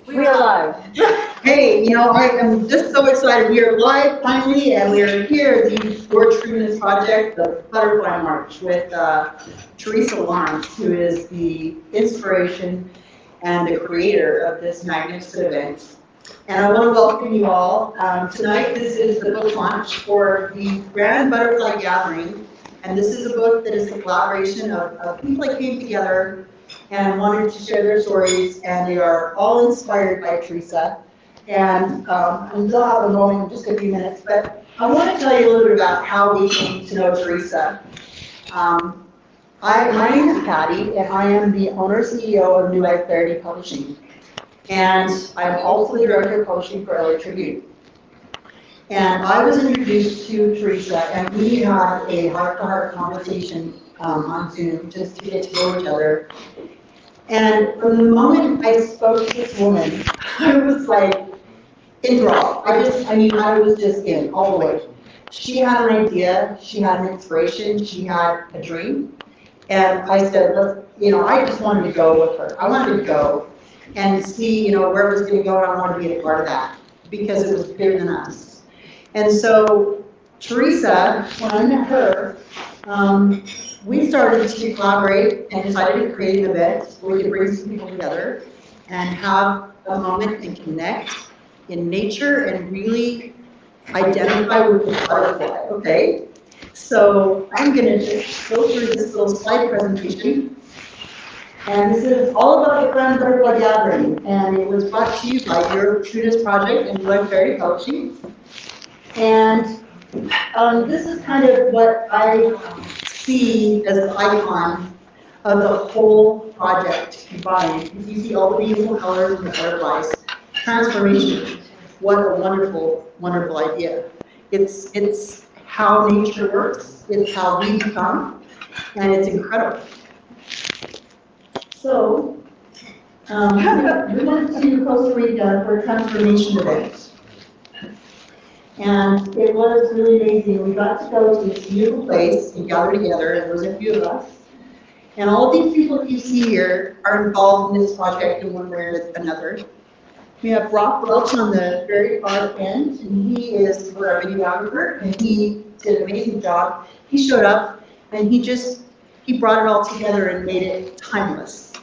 We are live. Hey, I am just so excited. We are live finally, and we are here at the Trueness Project, the Butterfly March, with Teresa Lawrence, who is the inspiration and the creator of this magnificent event. And I want to welcome you all. Tonight, this is the book launch for the Grand Butterfly Gathering, and this is a book that is a collaboration of people that came together and wanted to share their stories, and they are all inspired by Teresa. And we'll have a moment in just a few minutes, but I want to tell you a little bit about how we came to know Teresa. My name is Patty, and I am the owner-CEO of New Life Clarity Publishing. And I'm also the director of publishing for LA Tribune. And I was introduced to Teresa, and we had a heart-to-heart conversation on Zoom just to get to know each other. And from the moment I spoke to this woman, I was like enthralled. I was just in all the way. She had an idea, she had an inspiration, she had a dream. And I said, I just wanted to go with her. I wanted to go and see, where it was going to go, and I wanted to be a part of that because it was bigger than us. And so Teresa, when I met her, we started to collaborate and decided to create an event where we could bring some people together and have a moment and connect in nature and really identify with the butterfly, okay? So I'm going to just go through this little slide presentation. And this is all about the Grand Butterfly Gathering, and it was brought to you by your Trueness Project and New Clarity Publishing. And this is kind of what I see as an icon of the whole project combined. You see all the beautiful colors and the butterflies. Transformation. What a wonderful, wonderful idea. It's how nature works. It's how we become, and it's incredible. So, we went to Costa Rica for a transformation event. And it was really amazing. We got to go to this beautiful place and gather together, and there was a few of us. And all of these people that you see here are involved in this project in one way or another. We have Brock Welch on the very far end, and he is our videographer, and he did an amazing job. He showed up, and he brought it all together and made it timeless.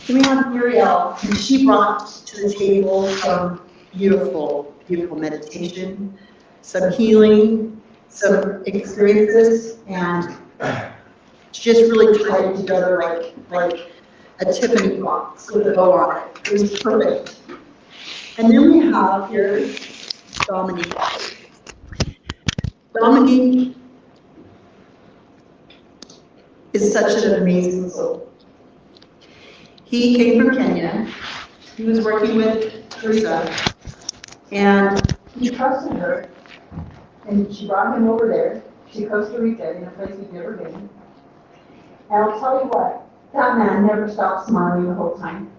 Then we have Muriel, and she brought to the table some beautiful, beautiful meditation, some healing, some experiences, and just really tied it together like a Tiffany box with a bow on it. It was perfect. And then we have here Dominique. Dominique is such an amazing soul. He came from Kenya. He was working with Teresa, and he trusted her, and she brought him over there to Costa Rica, in a place he'd never been. And I'll tell you what, that man never stopped smiling the whole time.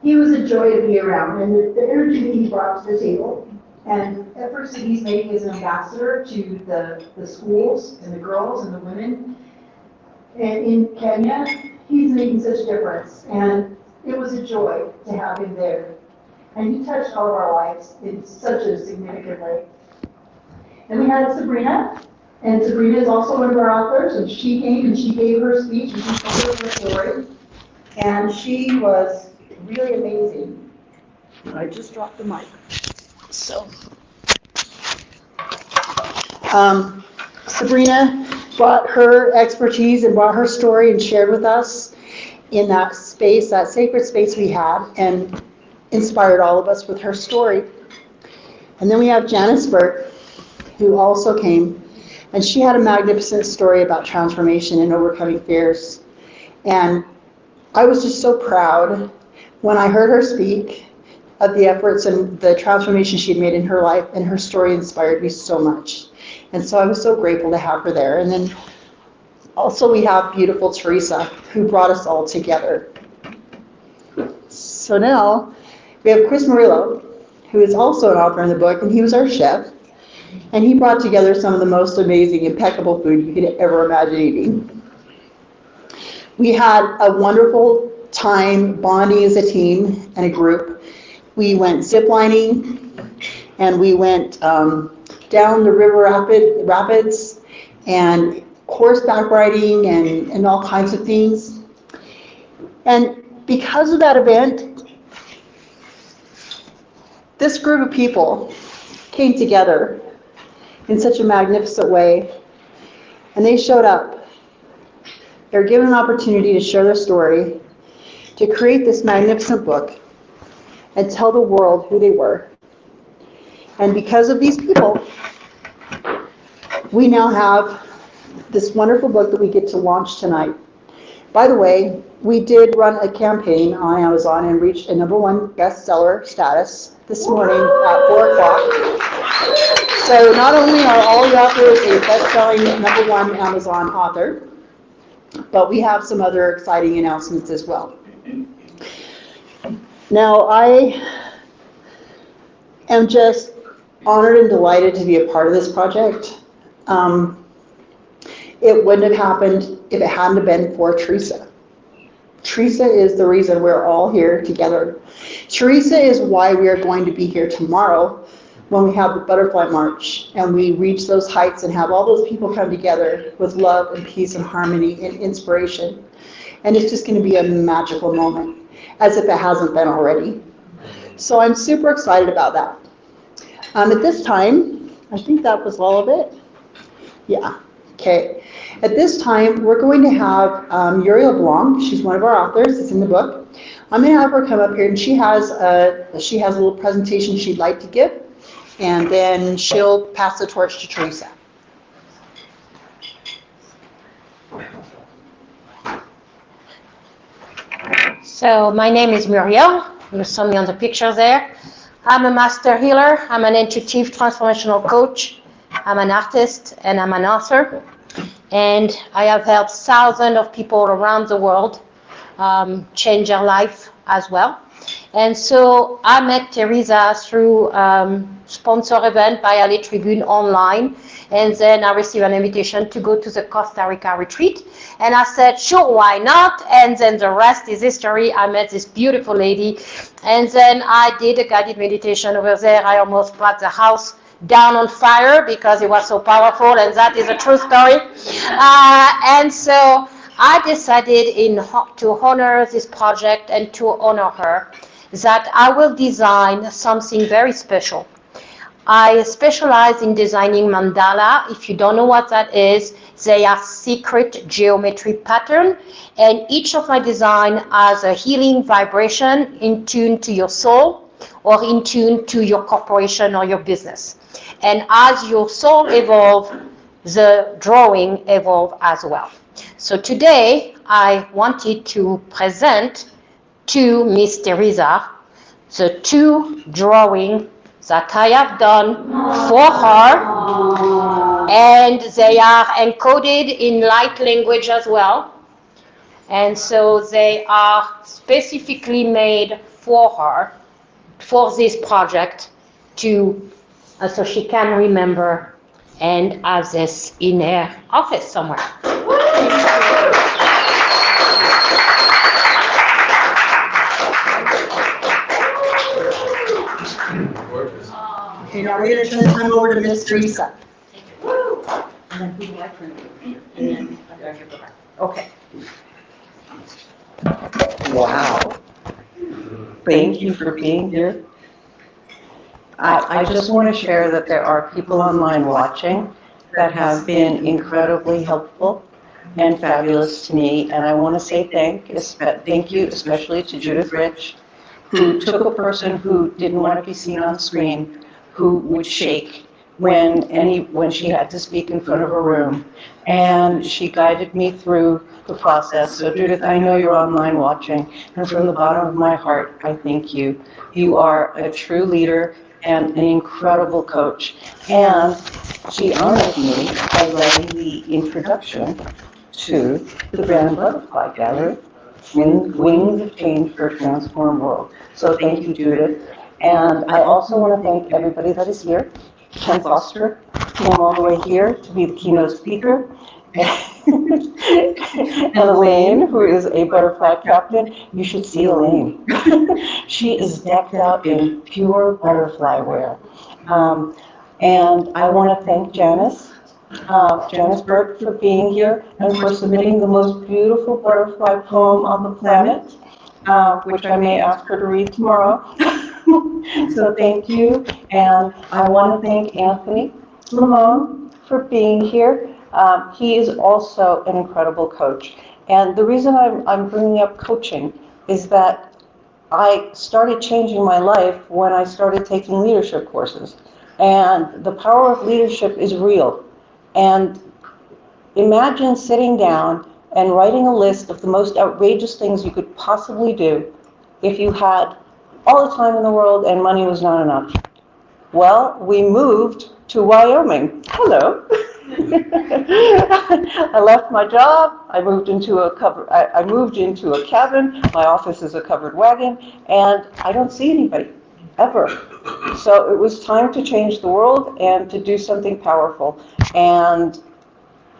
He was a joy to be around, and the energy that he brought to the table, and efforts that he's making as an ambassador to the schools and the girls and the women and in Kenya, he's making such a difference, and it was a joy to have him there. And he touched all of our lives in such a significant way. And we had Sabrina, and Sabrina is also one of our authors, and she came and she gave her speech and she told her story, and she was really amazing. I just dropped the mic. So, Sabrina brought her expertise and brought her story and shared with us in that space, that sacred space we had, and inspired all of us with her story. And then we have Janice Burt, who also came, and she had a magnificent story about transformation and overcoming fears. And I was just so proud when I heard her speak of the efforts and the transformation she had made in her life, and her story inspired me so much. And so I was so grateful to have her there. And then also we have beautiful Teresa, who brought us all together. So now we have Chris Murillo, who is also an author in the book, and he was our chef. And he brought together some of the most amazing, impeccable food you could ever imagine eating. We had a wonderful time bonding as a team and a group. We went ziplining, and we went down the river rapids, and horseback riding, and all kinds of things. And because of that event, this group of people came together in such a magnificent way, and they showed up. They were given an opportunity to share their story, to create this magnificent book, and tell the world who they were. And because of these people, we now have this wonderful book that we get to launch tonight. By the way, we did run a campaign on Amazon and reached a #1 bestseller status this morning at 4 o'clock. So not only are all the authors a best-selling #1 Amazon author, but we have some other exciting announcements as well. Now, I am just honored and delighted to be a part of this project. It wouldn't have happened if it hadn't been for Teresa. Teresa is the reason we're all here together. Teresa is why we are going to be here tomorrow when we have the Butterfly March and we reach those heights and have all those people come together with love and peace and harmony and inspiration. And it's just going to be a magical moment, as if it hasn't been already. So I'm super excited about that. At this time, I think that was all of it. Yeah, okay. At this time, we're going to have Muriel Blanc. She's one of our authors. It's in the book. I'm going to have her come up here, and she has a little presentation she'd like to give, and then she'll pass the torch to Teresa. So my name is Muriel. You saw me on the picture there. I'm a master healer. I'm an intuitive transformational coach. I'm an artist and I'm an author. And I have helped thousands of people around the world change their life as well. And so I met Teresa through sponsor event by LA Tribune online. And then I received an invitation to go to the Costa Rica retreat. And I said, sure, why not? And then the rest is history. I met this beautiful lady. And then I did a guided meditation over there. I almost brought the house down on fire because it was so powerful. And that is a true story. And so I decided to honor this project and to honor her, that I will design something very special. I specialize in designing mandala. If you don't know what that is, they are secret geometry pattern, and each of my design has a healing vibration in tune to your soul or in tune to your corporation or your business. And as your soul evolves, the drawing evolves as well. So today, I wanted to present to Miss Teresa the 2 drawings that I have done for her, and they are encoded in light language as well. And so they are specifically made for her, for this project, so she can remember and have this in her office somewhere. Okay, now we're going to turn the time over to Miss Teresa. And then who do I turn to? And then I have to go back. Okay. Wow. Thank you for being here. I just want to share that there are people online watching that have been incredibly helpful and fabulous to me, and I want to say thank you especially to Judith Rich, who took a person who didn't want to be seen on screen, who would shake when she had to speak in front of a room, and she guided me through the process. So Judith, I know you're online watching, and from the bottom of my heart, I thank you. You are a true leader and an incredible coach. And she honored me by writing the introduction to the Brand Butterfly Gallery, Wings of Change for a Transformed World. So thank you, Judith. And I also want to thank everybody that is here. Ken Foster came all the way here to be the keynote speaker. And Elaine, who is a butterfly captain, you should see Elaine. She is decked out in pure butterfly wear. And I want to thank Janice Burt for being here and for submitting the most beautiful butterfly poem on the planet, which I may ask her to read tomorrow. So thank you. And I want to thank Anthony Lamone for being here. He is also an incredible coach. And the reason I'm bringing up coaching is that I started changing my life when I started taking leadership courses. And the power of leadership is real. And imagine sitting down and writing a list of the most outrageous things you could possibly do if you had all the time in the world and money was not enough. Well, we moved to Wyoming. Hello. I left my job. I moved into a cabin. My office is a covered wagon, and I don't see anybody ever. So it was time to change the world and to do something powerful. And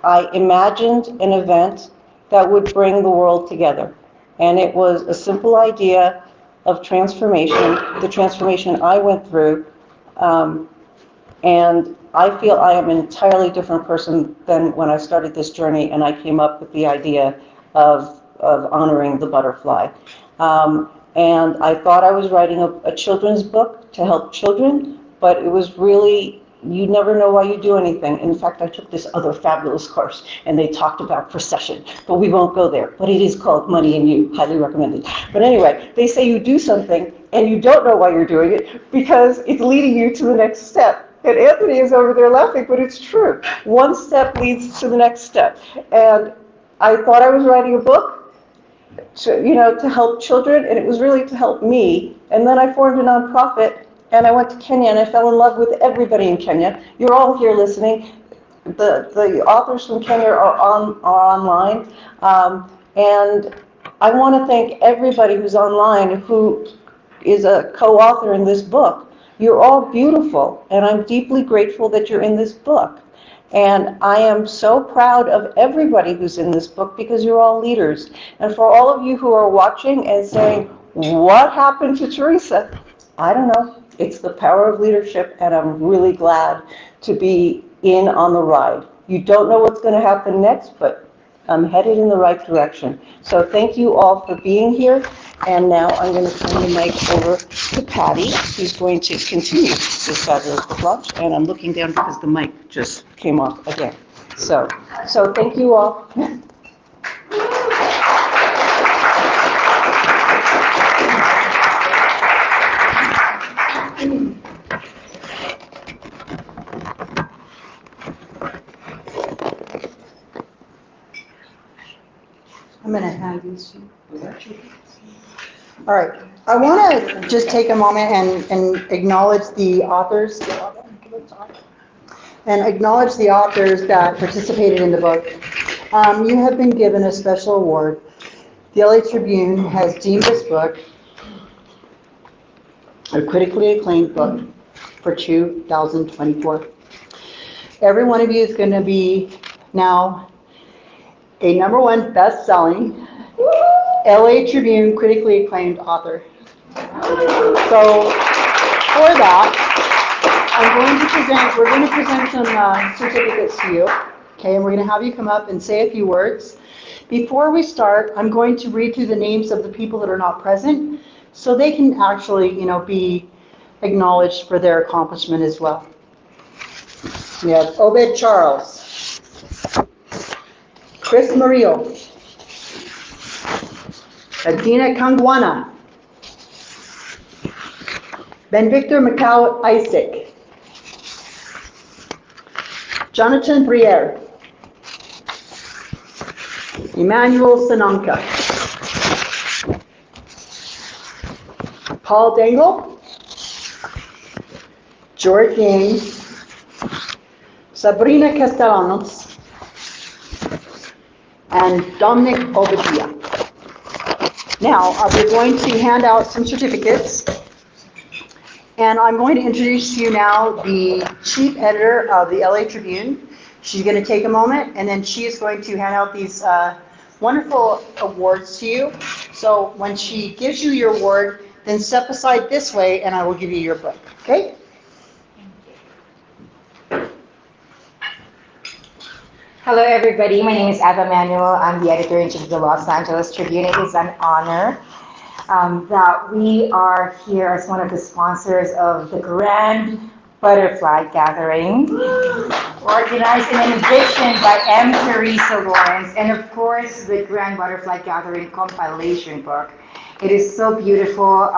I imagined an event that would bring the world together. And it was a simple idea of transformation, the transformation I went through. And I feel I am an entirely different person than when I started this journey and I came up with the idea of honoring the butterfly. And I thought I was writing a children's book to help children, but it was really, you never know why you do anything. In fact, I took this other fabulous course and they talked about procession, but we won't go there. But it is called Money and You, highly recommended. But anyway, they say you do something and you don't know why you're doing it because it's leading you to the next step. And Anthony is over there laughing, but it's true. One step leads to the next step. And I thought I was writing a book to help children, and it was really to help me. And then I formed a nonprofit, and I went to Kenya, and I fell in love with everybody in Kenya. You're all here listening. The authors from Kenya are online. And I want to thank everybody who's online who is a co-author in this book. You're all beautiful, and I'm deeply grateful that you're in this book. And I am so proud of everybody who's in this book because you're all leaders. And for all of you who are watching and saying, what happened to Teresa? I don't know. It's the power of leadership, and I'm really glad to be in on the ride. You don't know what's going to happen next, but I'm headed in the right direction. So thank you all for being here. And now I'm going to turn the mic over to Patty, who's going to continue this fabulous book launch. And I'm looking down because the mic just came off again. So thank you all. I'm going to hand these to you. All right. I want to just take a moment and acknowledge the authors that participated in the book. You have been given a special award. The LA Tribune has deemed this book a critically acclaimed book for 2024. Every one of you is going to be now a #1 best-selling LA Tribune critically acclaimed author. So for that, we're going to present some certificates to you. Okay, and we're going to have you come up and say a few words. Before we start, I'm going to read through the names of the people that are not present so they can actually, be acknowledged for their accomplishment as well. We have Obed Charles, Chris Murillo, Adina Kangwana, Ben Victor Macau Isaac, Jonathan Briere, Emmanuel Sananka, Paul Dangle, George Gaines, Sabrina Castellanos, and Dominic Obadia. Now, we're going to hand out some certificates, and I'm going to introduce to you now the chief editor of the LA Tribune. She's going to take a moment, and then she is going to hand out these wonderful awards to you. So when she gives you your award, then step aside this way, and I will give you your book. Okay? Hello, everybody. My name is Eva Manuel. I'm the editor-in-chief of the Los Angeles Tribune. It is an honor that we are here as one of the sponsors of the Grand Butterfly Gathering, organized and envisioned by M. Teresa Lawrence, and of course, the Grand Butterfly Gathering compilation book. It is so beautiful.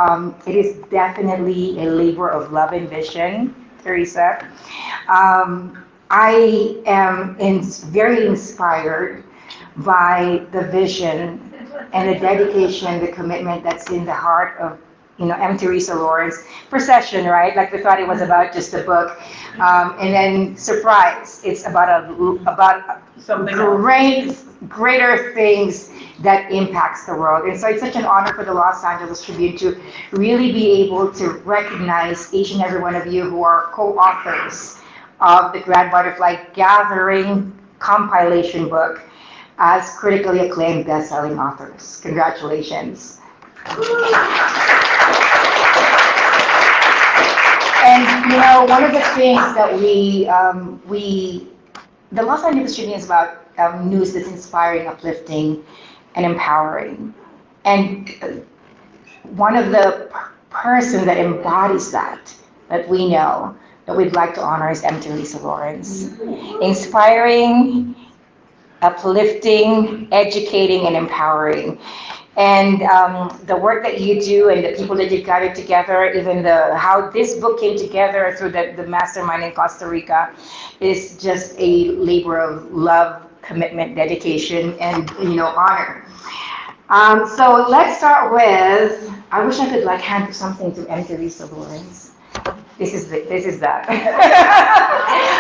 It is definitely a labor of love and vision, Teresa. I am very inspired by the vision and the dedication, the commitment that's in the heart of, M. Teresa Lawrence. Procession, right? Like we thought it was about just a book, and then surprise, it's about Something greater things that impacts the world. And so it's such an honor for the Los Angeles Tribune to really be able to recognize each and every one of you who are co-authors of the Grand Butterfly Gathering compilation book as critically acclaimed best-selling authors. Congratulations. And one of the things that the Los Angeles Tribune is about news that's inspiring, uplifting, and empowering. And one of the person that embodies that we know that we'd like to honor is M. Teresa Lawrence. Inspiring, uplifting, educating, and empowering. And the work that you do and the people that you gathered together, even how this book came together through the mastermind in Costa Rica, is just a labor of love, commitment, dedication, and honor. So let's start with, I wish I could hand something to M. Teresa Lawrence. This is that.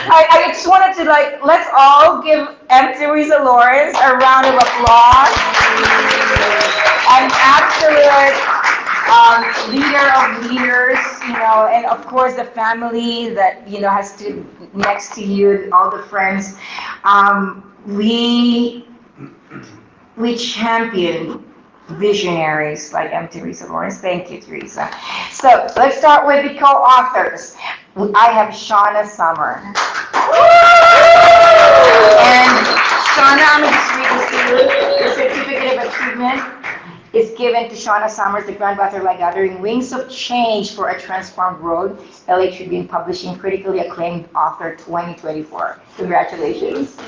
I just wanted to let's all give M. Teresa Lawrence a round of applause. An absolute leader of leaders, and of course the family that has stood next to you, all the friends. We champion visionaries like M. Teresa Lawrence. Thank you, Teresa. So let's start with the co-authors. I have Shauna Summer. And Shauna, I'm going to just read this to you. The certificate of achievement is given to Shauna Summers, the Grand Butterfly Gathering Wings of Change for a Transformed World, LA Tribune Publishing, critically acclaimed author 2024. Congratulations.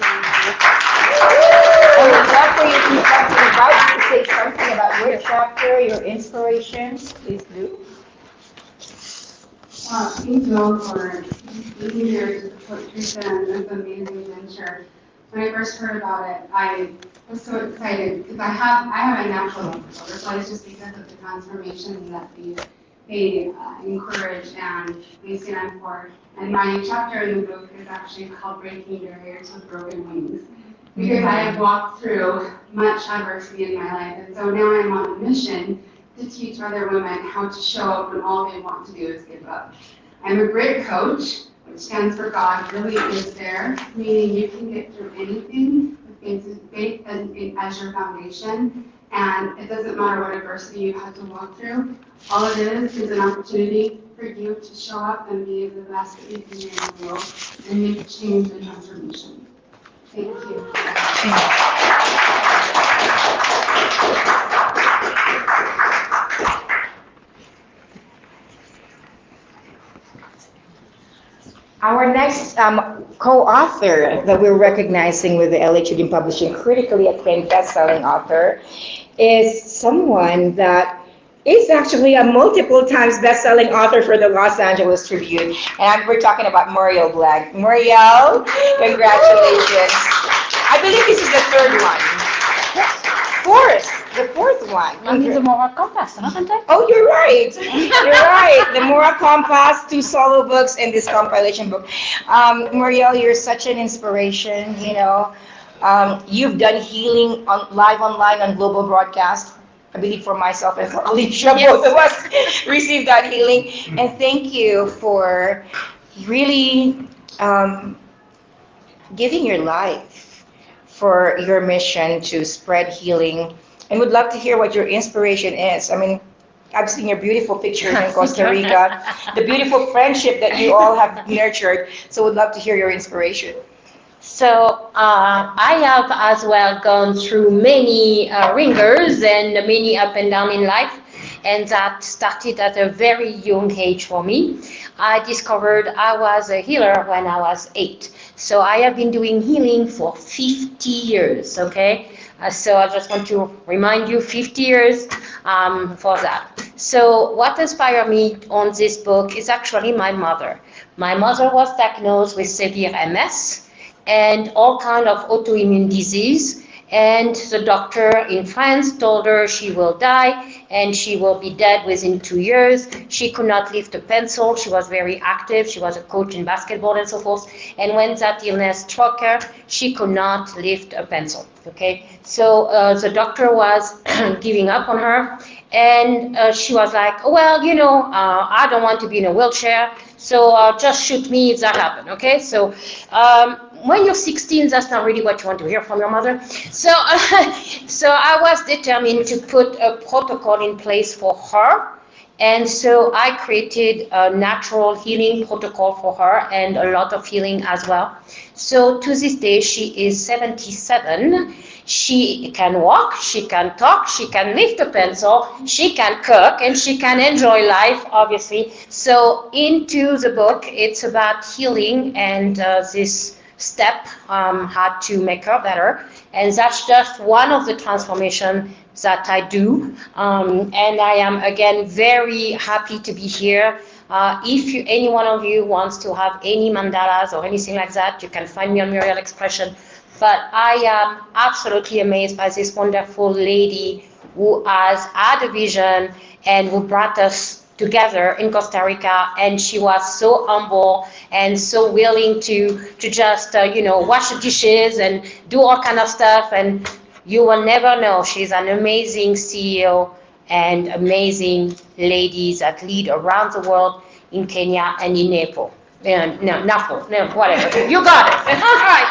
And Jeffrey, if you'd like to invite you to say something about your chapter, your inspirations, please do. Thank you all for being here to support Teresa and this amazing venture. When I first heard about it, I was so excited because I have a natural love for butterflies just because of the transformation that they encourage and they stand for. And my chapter in the book is actually called Breaking Barriers with Broken Wings, because I have walked through much adversity in my life, and so now I'm on a mission to teach other women how to show up when all they want to do is give up. I'm a great coach, which stands for God really is there, meaning you can get through anything with faith as your foundation, and it doesn't matter what adversity you had to walk through. All it is an opportunity for you to show up and be the best that you can be in the world and make change and transformation. Thank you. Our next co-author that we're recognizing with the LA Tribune Publishing critically acclaimed best-selling author is someone that is actually a multiple times best-selling author for the Los Angeles Tribune. And we're talking about Muriel Blank. Muriel, congratulations. I believe this is the third one. The fourth one. The Moral Compass, ano kanta? Oh, you're right. You're right. The Moral Compass, 2 solo books, and this compilation book. Muriel, you're such an inspiration. You've done healing live online on global broadcast. I believe for myself and for Alicia, both of us received that healing. And thank you for really giving your life for your mission to spread healing. And would love to hear what your inspiration is. I mean, I've seen your beautiful pictures in Costa Rica, the beautiful friendship that you all have nurtured. So would love to hear your inspiration. So I have as well gone through many ringers and many up and down in life, and that started at a very young age for me. I discovered I was a healer when I was 8. So I have been doing healing for 50 years, okay? So I just want to remind you, 50 years for that. So what inspired me on this book is actually my mother. My mother was diagnosed with severe MS and all kind of autoimmune disease. And the doctor in France told her she will die and she will be dead within 2 years. She could not lift a pencil. She was very active. She was a coach in basketball and so forth. And when that illness struck her, she could not lift a pencil. Okay, so the doctor was giving up on her, and she was like, well, I don't want to be in a wheelchair, so just shoot me if that happens. Okay, so when you're 16, that's not really what you want to hear from your mother. So, so I was determined to put a protocol in place for her. And so I created a natural healing protocol for her and a lot of healing as well. So to this day, she is 77. She can walk, she can talk, she can lift a pencil, she can cook, and she can enjoy life, obviously. So into the book, it's about healing and this step how to make her better. And that's just one of the transformations that I do. And I am, again, very happy to be here. If any one of you wants to have any mandalas or anything like that, you can find me on Muriel Expression. But I am absolutely amazed by this wonderful lady who has had a vision and who brought us together in Costa Rica, and she was so humble and so willing to just wash the dishes and do all kind of stuff. And you will never know, she's an amazing CEO and amazing ladies that lead around the world in Kenya and in Nepal. Naples, whatever. You got it. All right.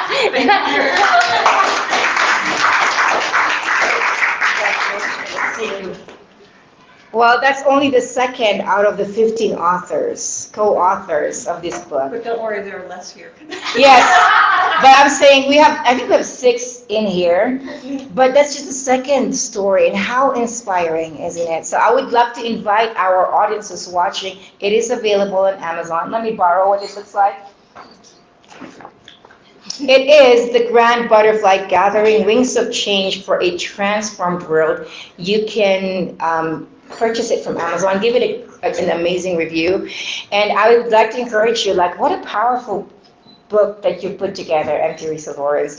Well, that's only the second out of the 15 co-authors of this book. But don't worry, there are less here. Yes, but I'm saying I think we have 6 in here, but that's just the second story, and how inspiring, isn't it? So I would love to invite our audiences watching. It is available on Amazon. Let me borrow what it looks like. It is The Grand Butterfly Gathering, Wings of Change for a Transformed World. You can purchase it from Amazon, give it an amazing review. And I would like to encourage you, what a powerful book that you put together, M. Teresa Flores.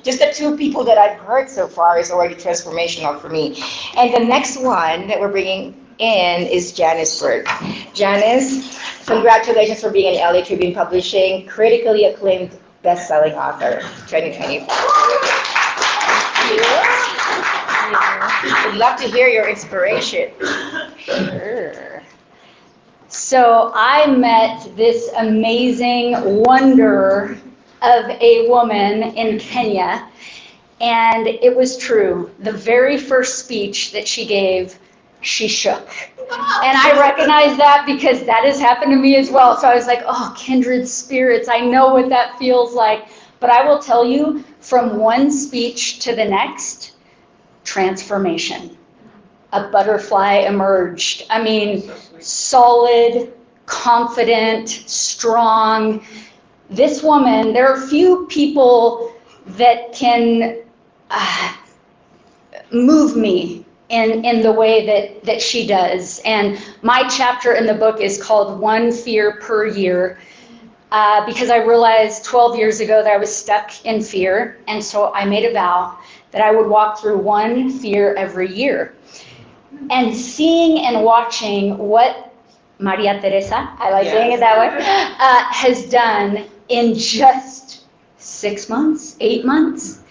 Just the 2 people that I've heard so far is already transformational for me. And the next one that we're bringing in is Janice Berg. Janice, congratulations for being an LA Tribune Publishing critically acclaimed best-selling author 2024. I'd love to hear your inspiration. Sure. So I met this amazing wonder of a woman in Kenya, and it was true. The very first speech that she gave, she shook. And I recognize that because that has happened to me as well. So I was like, oh, kindred spirits, I know what that feels like. But I will tell you, from one speech to the next, transformation. A butterfly emerged. I mean, solid, confident, strong. This woman, there are few people that can move me in the way that she does. And my chapter in the book is called One Fear Per Year, because I realized 12 years ago that I was stuck in fear. And so I made a vow that I would walk through one fear every year. And seeing and watching what Maria Teresa, I like saying it that way, has done in just 6 months, 8 months,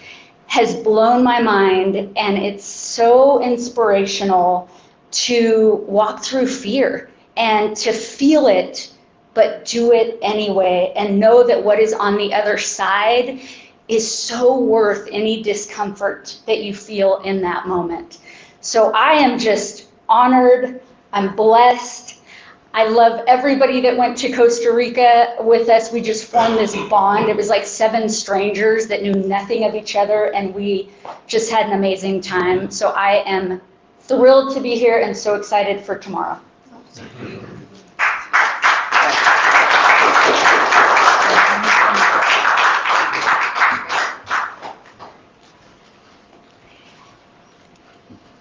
has blown my mind. And it's so inspirational to walk through fear and to feel it but do it anyway, and know that what is on the other side is so worth any discomfort that you feel in that moment. So I am just honored. I'm blessed. I love everybody that went to Costa Rica with us. We just formed this bond. It was like 7 strangers that knew nothing of each other, and we just had an amazing time. So I am thrilled to be here and so excited for tomorrow.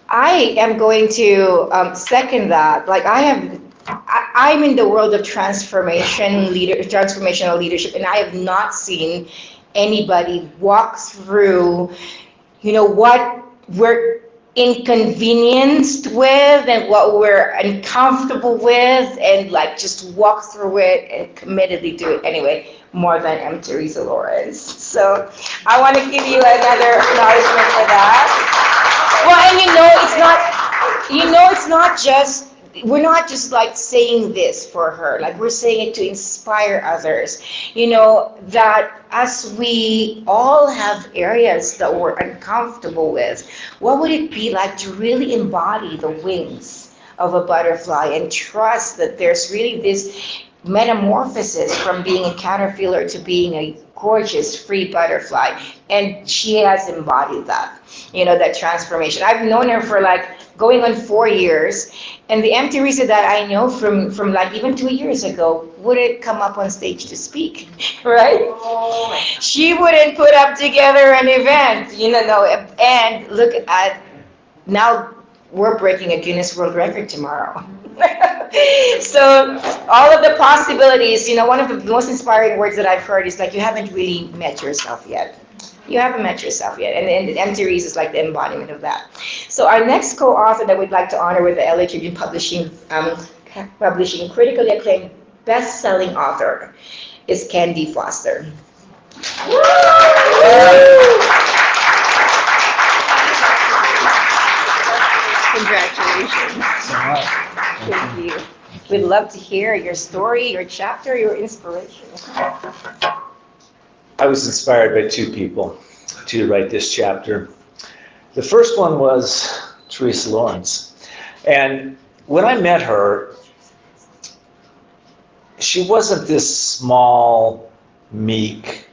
I am going to second that. Like I'm in the world of transformational leadership, and I have not seen anybody walk through, what we're inconvenienced with and what we're uncomfortable with, and like just walk through it and committedly do it anyway, more than M. Teresa Lawrence. So I want to give you another acknowledgement for that. Well, and we're not just like saying this for her, like we're saying it to inspire others, that as we all have areas that we're uncomfortable with, what would it be like to really embody the wings of a butterfly and trust that there's really this metamorphosis from being a caterpillar to being a gorgeous free butterfly? And she has embodied that, that transformation. I've known her for like going on 4 years, and the M. Teresa that I know from like even 2 years ago wouldn't come up on stage to speak, right? She wouldn't put up together an event, and look at, now we're breaking a Guinness World Record tomorrow. So all of the possibilities, one of the most inspiring words that I've heard is like, you haven't really met yourself yet. You haven't met yourself yet. And M. Teresa is like the embodiment of that. So our next co-author that we'd like to honor with the LA Tribune publishing critically acclaimed best-selling author is Candy Foster. Congratulations. Thank you. We'd love to hear your story, your chapter, your inspiration. I was inspired by 2 people to write this chapter. The first one was Teresa Lawrence. And when I met her, she wasn't this small, meek,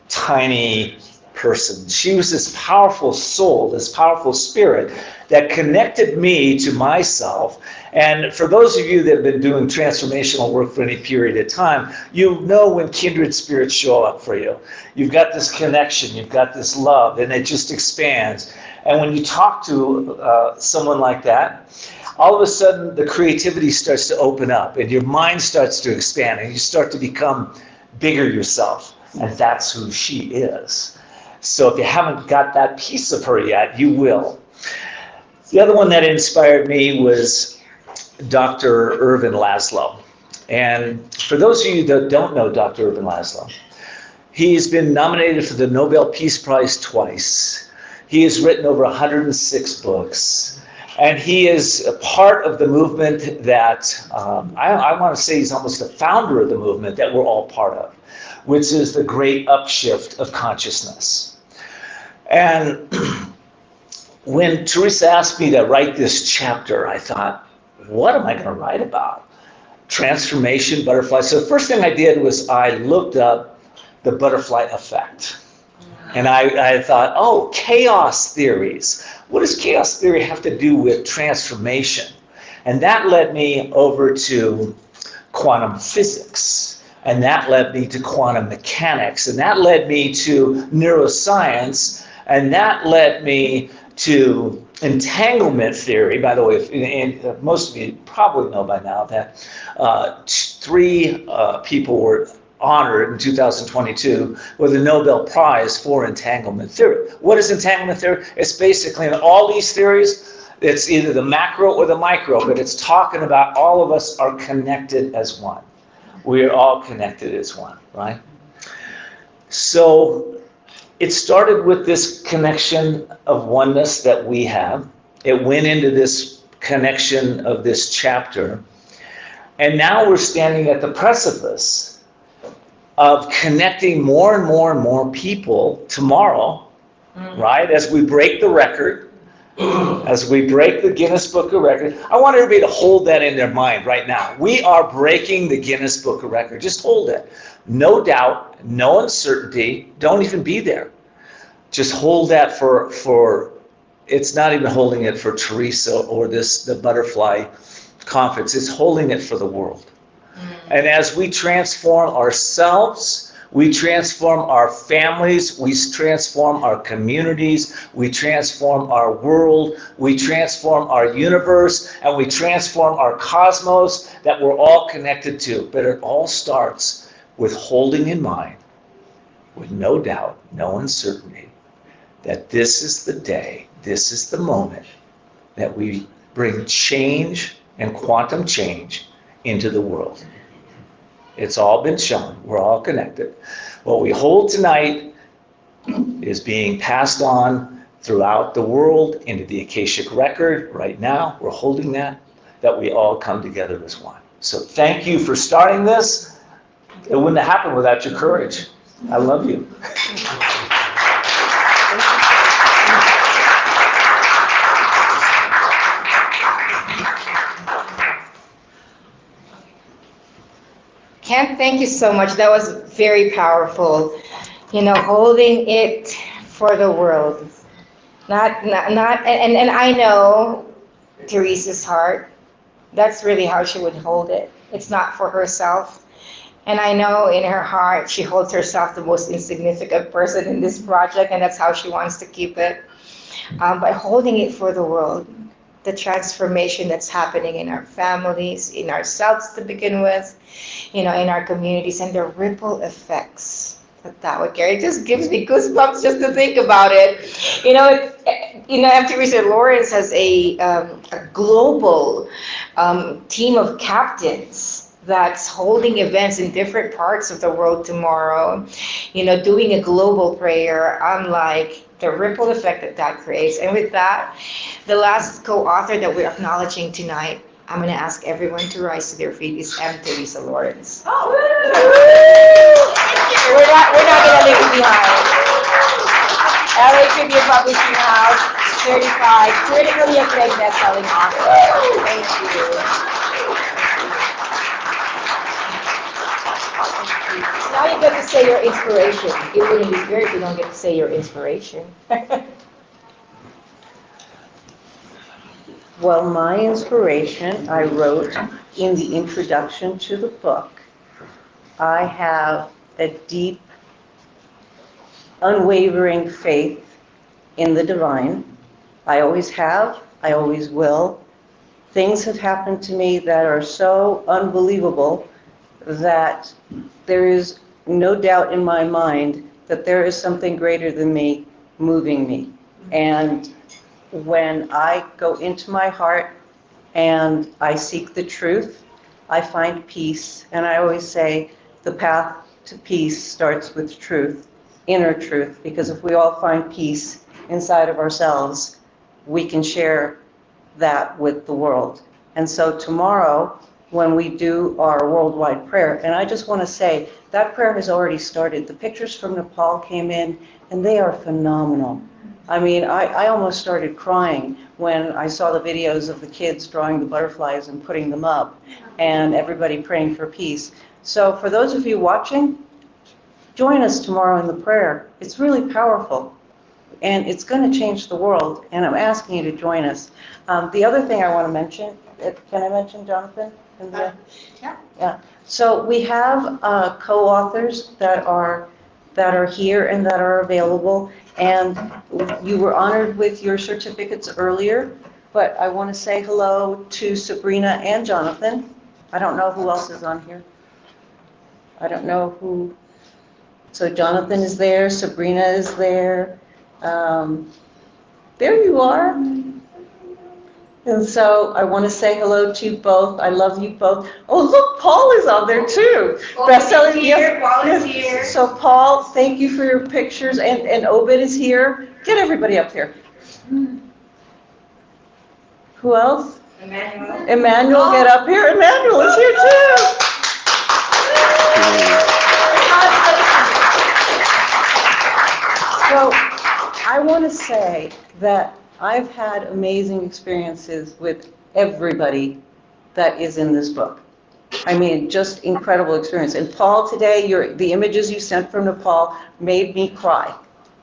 tiny person. She was this powerful soul, this powerful spirit that connected me to myself. And for those of you that have been doing transformational work for any period of time, you know when kindred spirits show up for you. You've got this connection, you've got this love, and it just expands. And when you talk to someone like that, all of a sudden the creativity starts to open up and your mind starts to expand and you start to become bigger yourself. And that's who she is. So if you haven't got that piece of her yet, you will. The other one that inspired me was Dr. Irvin Laszlo. And for those of you that don't know Dr. Irvin Laszlo, he's been nominated for the Nobel Peace Prize twice. He has written over 106 books. And he is a part of the movement that, I want to say he's almost the founder of the movement that we're all part of, which is the great upshift of consciousness. And when Teresa asked me to write this chapter, I thought, what am I going to write about? Transformation, butterfly. So the first thing I did was I looked up the butterfly effect. And I thought, oh, chaos theories. What does chaos theory have to do with transformation? And that led me over to quantum physics. And that led me to quantum mechanics. And that led me to neuroscience. And that led me to entanglement theory. By the way, most of you probably know by now that 3 people were honored in 2022 with the Nobel Prize for entanglement theory. What is entanglement theory? It's basically in all these theories, it's either the macro or the micro, but it's talking about all of us are connected as one. We are all connected as one, right? So it started with this connection of oneness that we have. It went into this connection of this chapter. And now we're standing at the precipice of connecting more and more and more people tomorrow, right? As we break the record, as we break the Guinness Book of Records. I want everybody to hold that in their mind right now. We are breaking the Guinness Book of Records. Just hold it. No doubt, no uncertainty. Don't even be there. Just hold that for it's not even holding it for Teresa or the butterfly conference. It's holding it for the world. And as we transform ourselves, we transform our families, we transform our communities, we transform our world, we transform our universe, and we transform our cosmos that we're all connected to. But it all starts with holding in mind, with no doubt, no uncertainty, that this is the day, this is the moment that we bring change and quantum change into the world. It's all been shown. We're all connected. What we hold tonight is being passed on throughout the world into the Akashic Record. Right now, we're holding that we all come together as one. So thank you for starting this. It wouldn't have happened without your courage. I love you. Ken, thank you so much. That was very powerful. You know, holding it for the world. And I know Teresa's heart. That's really how she would hold it. It's not for herself. And I know in her heart, she holds herself the most insignificant person in this project, and that's how she wants to keep it. But holding it for the world, the transformation that's happening in our families, in ourselves to begin with, you know, in our communities, and the ripple effects that would carry. It just gives me goosebumps just to think about it. You know, Teresa Lawrence has a global team of captains that's holding events in different parts of the world tomorrow, you know, doing a global prayer. I'm like, the ripple effect that creates. And with that, the last co-author that we're acknowledging tonight, I'm going to ask everyone to rise to their feet, is M. Teresa Lawrence. Oh. We're not going to leave you behind. LA Tribute Publishing House, certified, critically acclaimed best-selling author. Thank you. Now you get to say your inspiration. It wouldn't be fair if you don't get to say your inspiration. Well, my inspiration, I wrote in the introduction to the book. I have a deep, unwavering faith in the divine. I always have, I always will. Things have happened to me that are so unbelievable that there is no doubt in my mind that there is something greater than me moving me. And when I go into my heart and I seek the truth, I find peace. And I always say the path to peace starts with truth, inner truth, because if we all find peace inside of ourselves, we can share that with the world. And so tomorrow, when we do our worldwide prayer, and I just want to say, that prayer has already started. The pictures from Nepal came in, and they are phenomenal. I mean, I almost started crying when I saw the videos of the kids drawing the butterflies and putting them up, and everybody praying for peace. So for those of you watching, join us tomorrow in the prayer. It's really powerful, and it's going to change the world, and I'm asking you to join us. The other thing I want to mention, can I mention Jonathan? Yeah. So we have co-authors that are here and that are available, and you were honored with your certificates earlier, but I want to say hello to Sabrina and Jonathan. I don't know who else is on here. I don't know who. So Jonathan is there, Sabrina is there. There you are. And so I want to say hello to both. I love you both. Oh, look, Paul is on there too. Best-selling here. Paul is here. So Paul, thank you for your pictures. And Obed is here. Get everybody up here. Who else? Emmanuel, get up here. Emmanuel is here too. So I want to say that I've had amazing experiences with everybody that is in this book. I mean, just incredible experience. And Paul, today, the images you sent from Nepal made me cry.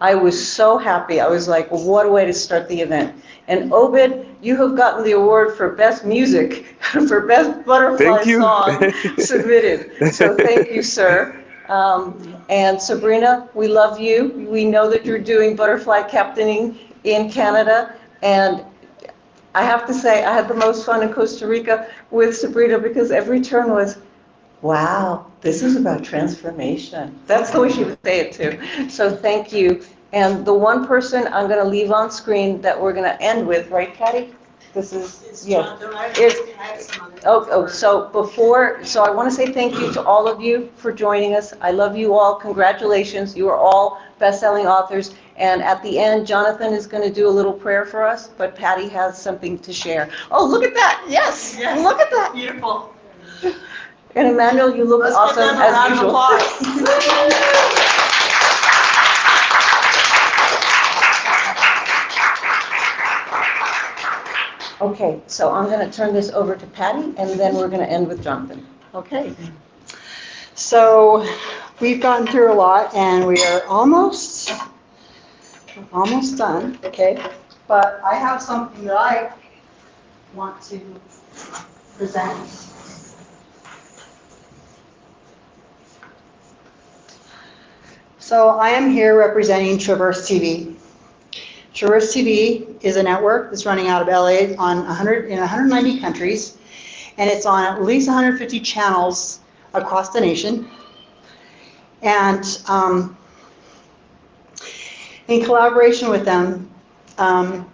I was so happy. I was like, well, what a way to start the event. And Obed, you have gotten the award for best music, for best butterfly song submitted. So thank you, sir. And Sabrina, we love you. We know that you're doing butterfly captaining in Canada. And I have to say, I had the most fun in Costa Rica with Sabrina because every turn was, wow, this is about transformation. That's the way she would say it too. So thank you. And the one person I'm going to leave on screen that we're going to end with, right, Patty? This is, yeah. So I want to say thank you to all of you for joining us. I love you all. Congratulations. You are all best-selling authors. And at the end, Jonathan is going to do a little prayer for us, but Patty has something to share. Oh, look at that. Yes. Look at that. Beautiful. And Emmanuel, you look awesome as usual. Okay, so I'm going to turn this over to Patty, and then we're going to end with Jonathan. Okay. So we've gotten through a lot, and we are almost done, okay? But I have something that I want to present. So I am here representing Traverse TV. Trueness TV is a network that's running out of LA in 190 countries, and it's on at least 150 channels across the nation. And in collaboration with them, I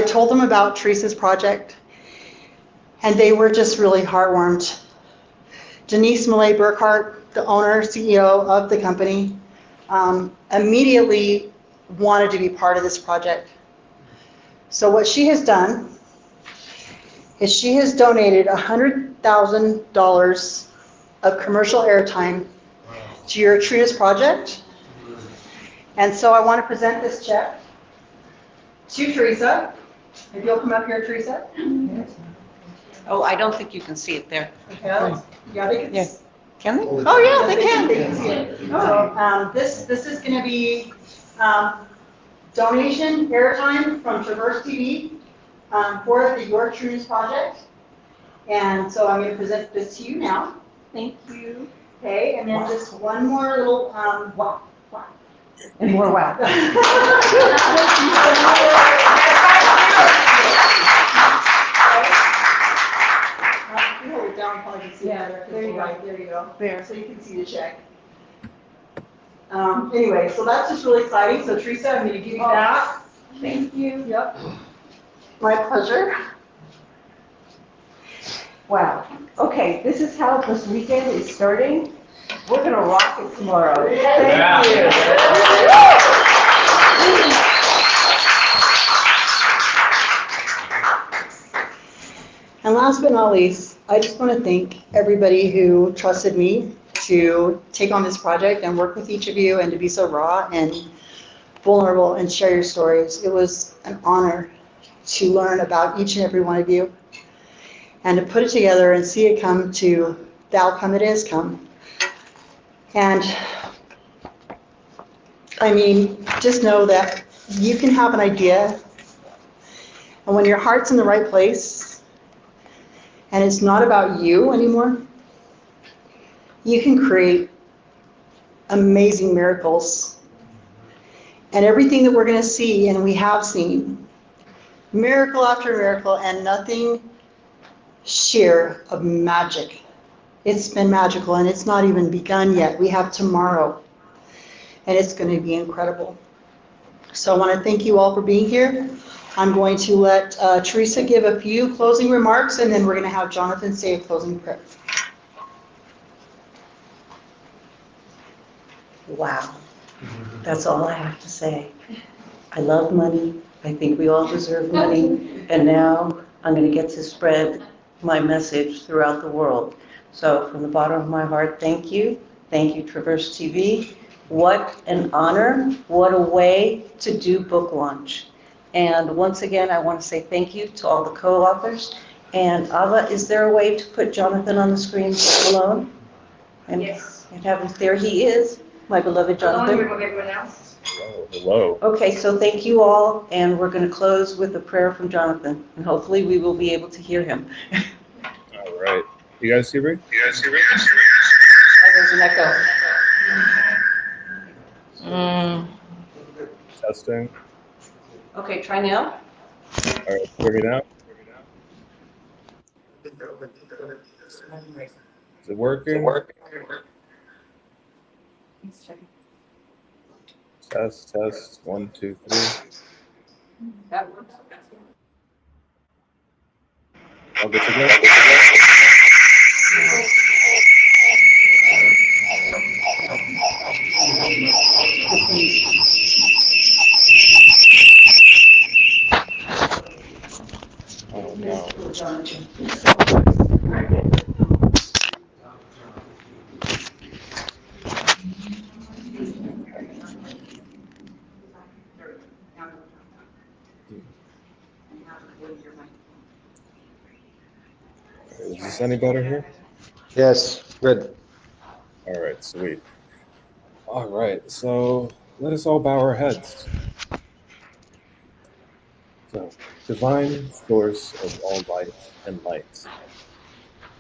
told them about Trueness Project, and they were just really heartwarmed. Denise Millay Burkhart, the owner, CEO of the company, immediately wanted to be part of this project. So what she has done is she has donated $100,000 of commercial airtime to your Trueness Project. And so I want to present this check to Teresa. If you'll come up here, Teresa. Oh, I don't think you can see it there. Okay. Yeah, they can. Yes. Can they? Oh, yeah, they can. They can see it. So this is going to be donation airtime from Traverse TV for the Your Trueness Project. And so I'm going to present this to you now. Thank you. Okay, and then just one more little wow. And more wow. Hold it down, probably can see it better. There you go. There you go. There. So you can see the check. Anyway, so that's just really exciting. So Teresa, I'm going to give you that. Thank you. Yep. My pleasure. Wow. Okay, this is how this weekend is starting. We're going to rock it tomorrow. Thank you. And last but not least, I just want to thank everybody who trusted me to take on this project and work with each of you and to be so raw and vulnerable and share your stories. It was an honor to learn about each and every one of you and to put it together and see it come to the outcome it is come. And I mean, just know that you can have an idea, and when your heart's in the right place and it's not about you anymore, you can create amazing miracles. And everything that we're going to see, and we have seen, miracle after miracle, and nothing sheer of magic. It's been magical, and it's not even begun yet. We have tomorrow, and it's going to be incredible. So I want to thank you all for being here. I'm going to let Teresa give a few closing remarks, and then we're going to have Jonathan say a closing prayer. Wow. That's all I have to say. I love money. I think we all deserve money, and now I'm going to get to spread my message throughout the world. So from the bottom of my heart, thank you. Thank you, Traverse TV. What an honor. What a way to do book launch. And once again, I want to say thank you to all the co-authors. And Ava, is there a way to put Jonathan on the screen alone? And, Yes. and have him, there he is, my beloved Jonathan. Everyone else. Hello. Okay, so thank you all, and we're going to close with a prayer from Jonathan, and hopefully we will be able to hear him. All right. You guys hear me? Oh, there's an echo. Testing. Okay, try now. All right. Hear me now? Is it working? Test, test. 1, 2, 3. That works. All good to go? Oh, no. Is this any better here? Yes, good. All right, sweet. All right, so let us all bow our heads. So, divine source of all life and light,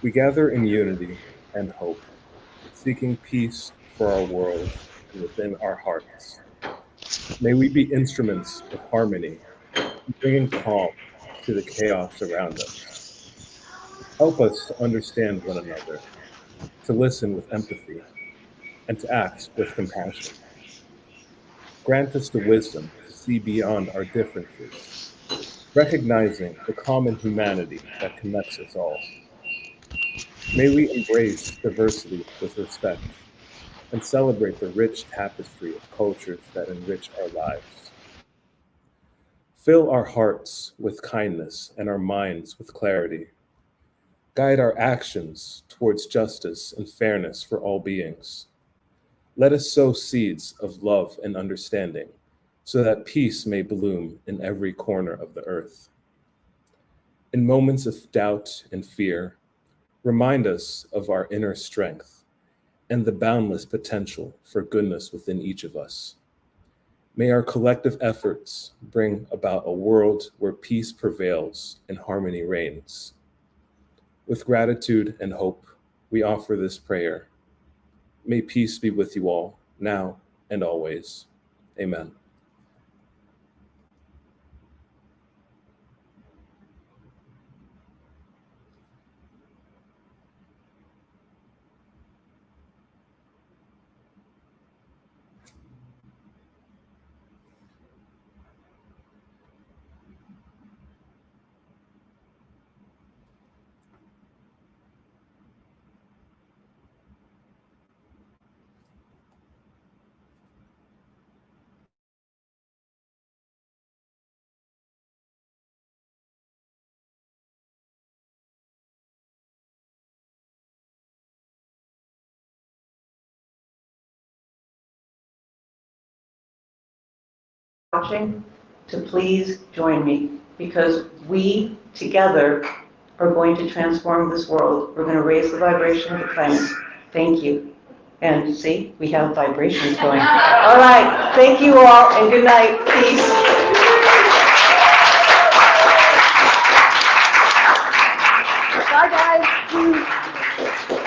we gather in unity and hope, seeking peace for our world and within our hearts. May we be instruments of harmony, bringing calm to the chaos around us. Help us to understand one another, to listen with empathy, and to act with compassion. Grant us the wisdom to see beyond our differences, recognizing the common humanity that connects us all. May we embrace diversity with respect and celebrate the rich tapestry of cultures that enrich our lives. Fill our hearts with kindness and our minds with clarity. Guide our actions towards justice and fairness for all beings. Let us sow seeds of love and understanding so that peace may bloom in every corner of the earth. In moments of doubt and fear, remind us of our inner strength and the boundless potential for goodness within each of us. May our collective efforts bring about a world where peace prevails and harmony reigns. With gratitude and hope, we offer this prayer. May peace be with you all, now and always. Amen. Watching, to please join me, because we together are going to transform this world. We're going to raise the vibration of the planet. Thank you. And see, we have vibrations going. All right, thank you all, and good night. Peace. Bye, guys.